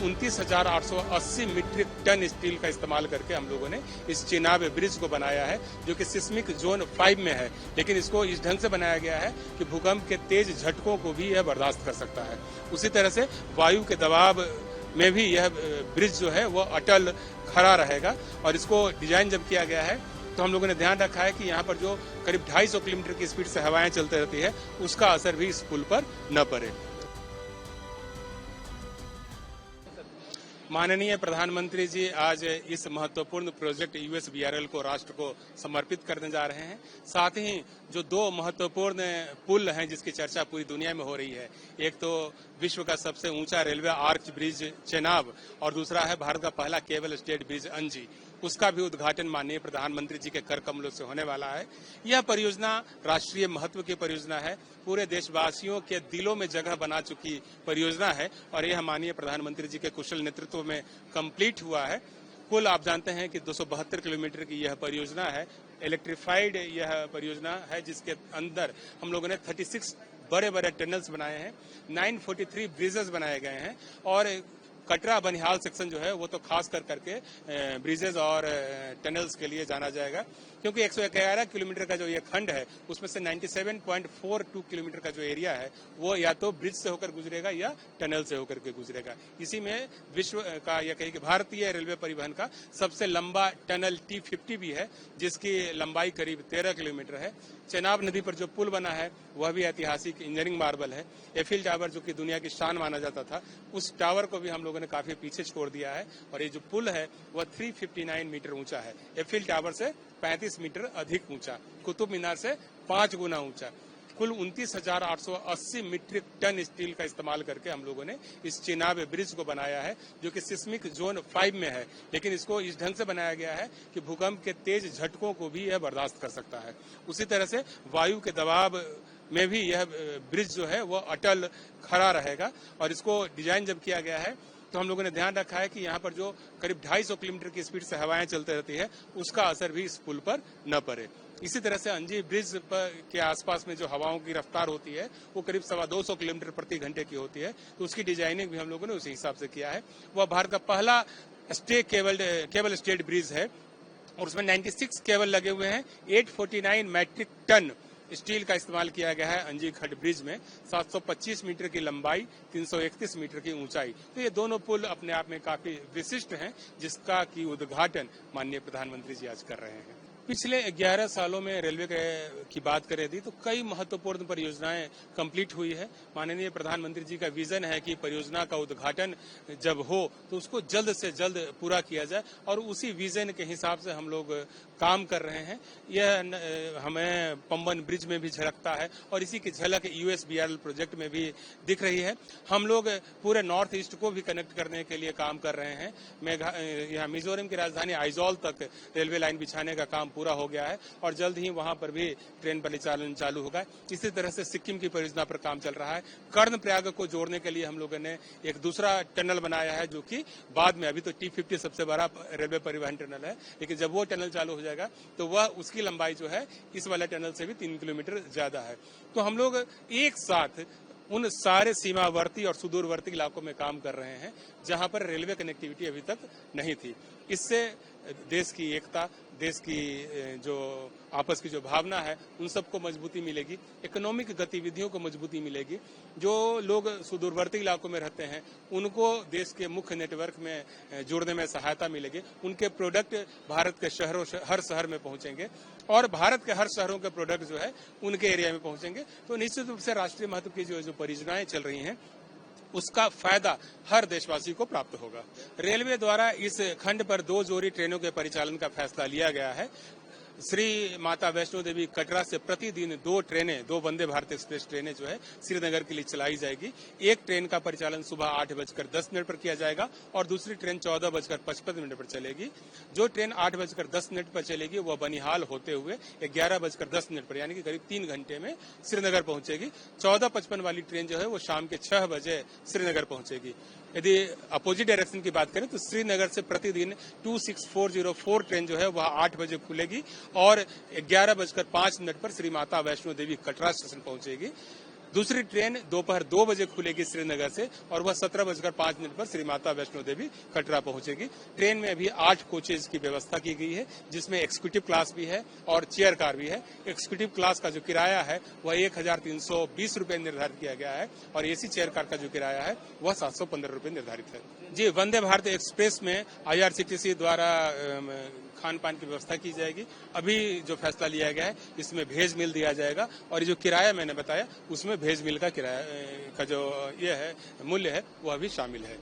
29,880 metric ton steel का इस्तेमाल करके हम लोगों ने इस चेनाब ब्रिज को बनाया है, जो कि सिस्मिक जोन 5 में है। लेकिन इसको इस ढंग से बनाया गया है कि भूकंप के तेज झटकों को भी यह बर्दाश्त कर सकता है। उसी तरह से वायु के दबाव में भी यह ब्रिज जो है वो अटल खड़ा रहेगा। और इसको डिजाइन जब किया गया है तो हम लोगों ने ध्यान रखा है कि यहाँ पर जो करीब 250 किलोमीटर की स्पीड से हवाएं चलती रहती है, उसका असर भी इस पुल पर न पड़े। माननीय प्रधानमंत्री जी आज इस महत्वपूर्ण प्रोजेक्ट यूएसबीआरएल को राष्ट्र को समर्पित करने जा रहे हैं। साथ ही जो दो महत्वपूर्ण पुल हैं जिसकी चर्चा पूरी दुनिया में हो रही है, एक तो विश्व का सबसे ऊंचा रेलवे आर्च ब्रिज चेनाब और दूसरा है भारत का पहला केबल स्टेट ब्रिज अंजी, उसका भी उद्घाटन माननीय प्रधानमंत्री जी के कर कमलों से होने वाला है। यह परियोजना राष्ट्रीय महत्व की परियोजना है, पूरे देशवासियों के दिलों में जगह बना चुकी परियोजना है और यह माननीय प्रधानमंत्री जी के कुशल नेतृत्व में कंप्लीट हुआ है। कुल आप जानते हैं कि 272 किलोमीटर की यह परियोजना है, इलेक्ट्रिफाइड यह परियोजना है, जिसके अंदर हम लोगों ने 36 बड़े बड़े टनल्स बनाए हैं, 943 ब्रिजेस बनाए गए हैं और कटरा बनिहाल सेक्शन जो है वो तो खास करके ब्रिजेज और टनल्स के लिए जाना जाएगा, क्योंकि 111 किलोमीटर का जो ये खंड है उसमें से 97.42 किलोमीटर का जो एरिया है वो या तो ब्रिज से होकर गुजरेगा या टनल से होकर के गुजरेगा। इसी में विश्व का या कहीं कि भारतीय रेलवे परिवहन का सबसे लंबा टनल T50 भी है, जिसकी लंबाई करीब 13 किलोमीटर है। चेनाब नदी पर जो पुल बना है वह भी ऐतिहासिक इंजीनियरिंग मार्बल है। एफिल टावर जो कि दुनिया की शान माना जाता था, उस टावर को भी हम लोगों ने काफी पीछे छोड़ दिया है और ये जो पुल है वह 359 मीटर ऊंचा है, एफिल टावर से 35 मीटर अधिक ऊंचा, कुतुब मीनार से 5 गुना ऊंचा। कुल 29,880 मीट्रिक टन स्टील का इस्तेमाल करके हम लोगों ने इस चेनाब ब्रिज को बनाया है, जो कि सिस्मिक जोन 5 में है। लेकिन इसको इस ढंग से बनाया गया है कि भूकंप के तेज झटकों को भी यह बर्दाश्त कर सकता है। उसी तरह से वायु के दबाव में भी यह ब्रिज जो है वो अटल खड़ा रहेगा। और इसको डिजाइन जब किया गया है तो हम लोगों ने ध्यान रखा है कि यहाँ पर जो करीब 250 किलोमीटर की स्पीड से हवाएं चलती रहती है, उसका असर भी इस पुल पर न पड़े। इसी तरह से अंजी ब्रिज के आसपास में जो हवाओं की रफ्तार होती है वो करीब 225 किलोमीटर प्रति घंटे की होती है, तो उसकी डिजाइनिंग भी हम लोगों ने उसी हिसाब से किया है। वह भारत का पहला केबल स्टेट ब्रिज है और उसमें 96 केबल लगे हुए हैं। 849 मैट्रिक टन स्टील का इस्तेमाल किया गया है अंजी खड ब्रिज में। 725 मीटर की लंबाई, 331 मीटर की ऊंचाई। तो ये दोनों पुल अपने आप में काफी विशिष्ट हैं, जिसका की उद्घाटन माननीय प्रधानमंत्री जी आज कर रहे हैं। पिछले 11 सालों में रेलवे की बात करें थी तो कई महत्वपूर्ण परियोजनाएं कंप्लीट हुई है। माननीय प्रधानमंत्री जी का विजन है कि परियोजना का उद्घाटन जब हो तो उसको जल्द से जल्द पूरा किया जाए और उसी विजन के हिसाब से हम लोग काम कर रहे हैं। यह हमें पंबन ब्रिज में भी झलकता है और इसी की झलक यूएसबीआरएल प्रोजेक्ट में भी दिख रही है। हम लोग पूरे नॉर्थ ईस्ट को भी कनेक्ट करने के लिए काम कर रहे हैं। यहाँ मिजोरम की राजधानी आइजॉल तक रेलवे लाइन बिछाने का काम पूरा हो गया है और जल्द ही वहां पर भी ट्रेन परिचालन चालू होगा। इसी तरह से सिक्किम की परियोजना पर काम चल रहा है। कर्णप्रयाग को जोड़ने के लिए हम लोगों ने एक दूसरा टनल बनाया है, जो कि बाद में, अभी तो T50 सबसे बड़ा रेलवे परिवहन टनल है, लेकिन जब वो टनल चालू हो जाएगा तो वह उसकी लंबाई जो है इस वाले टनल से भी 3 किलोमीटर ज्यादा है। तो हम लोग एक साथ उन सारे सीमावर्ती और सुदूरवर्ती इलाकों में काम कर रहे हैं जहां पर रेलवे कनेक्टिविटी अभी तक नहीं थी। इससे देश की एकता, देश की जो आपस की जो भावना है, उन सबको मजबूती मिलेगी, इकोनॉमिक गतिविधियों को मजबूती मिलेगी। जो लोग सुदूरवर्ती इलाकों में रहते हैं उनको देश के मुख्य नेटवर्क में जोड़ने में सहायता मिलेगी। उनके प्रोडक्ट भारत के हर शहर में पहुंचेंगे और भारत के हर शहरों के प्रोडक्ट जो है उनके एरिया में पहुंचेंगे। तो निश्चित रूप से राष्ट्रीय महत्व की जो परियोजनाएं चल रही हैं उसका फायदा हर देशवासी को प्राप्त होगा। रेलवे द्वारा इस खंड पर 2 जोड़ी ट्रेनों के परिचालन का फैसला लिया गया है। श्री माता वैष्णो देवी कटरा से प्रतिदिन 2 वंदे भारत एक्सप्रेस ट्रेनें जो है श्रीनगर के लिए चलाई जाएगी। एक ट्रेन का परिचालन सुबह 8:10 पर किया जाएगा और दूसरी ट्रेन 14:55 पर चलेगी। जो ट्रेन 8:10 पर चलेगी वह बनिहाल होते हुए 11:10 पर यानी कि करीब 3 घंटे में श्रीनगर पहुंचेगी। 14:55 वाली ट्रेन जो है वो शाम के 6 बजे श्रीनगर पहुंचेगी। यदि अपोजिट डायरेक्शन की बात करें तो श्रीनगर से प्रतिदिन 26404 ट्रेन जो है वह 8 बजे खुलेगी और 11:05 पर श्री माता वैष्णो देवी कटरा स्टेशन पहुंचेगी। दूसरी ट्रेन दोपहर 2 बजे खुलेगी श्रीनगर से और वह 17:05 पर श्री माता वैष्णो देवी कटरा पहुंचेगी। ट्रेन में अभी 8 कोचेज की व्यवस्था की गई है, जिसमें एक्जीक्यूटिव क्लास भी है और चेयर कार भी है। एक्जीक्यूटिव क्लास का जो किराया है वह 1320 रुपए निर्धारित किया गया है और एसी चेयर कार का जो किराया है वह 715 रुपए निर्धारित है। जी, वंदे भारत एक्सप्रेस में IRCTC द्वारा खान पान की व्यवस्था की जाएगी। अभी जो फैसला लिया गया है इसमें वेज मील दिया जाएगा और ये जो किराया मैंने बताया उसमें वेज मील का किराया का जो ये है मूल्य है वह भी शामिल है।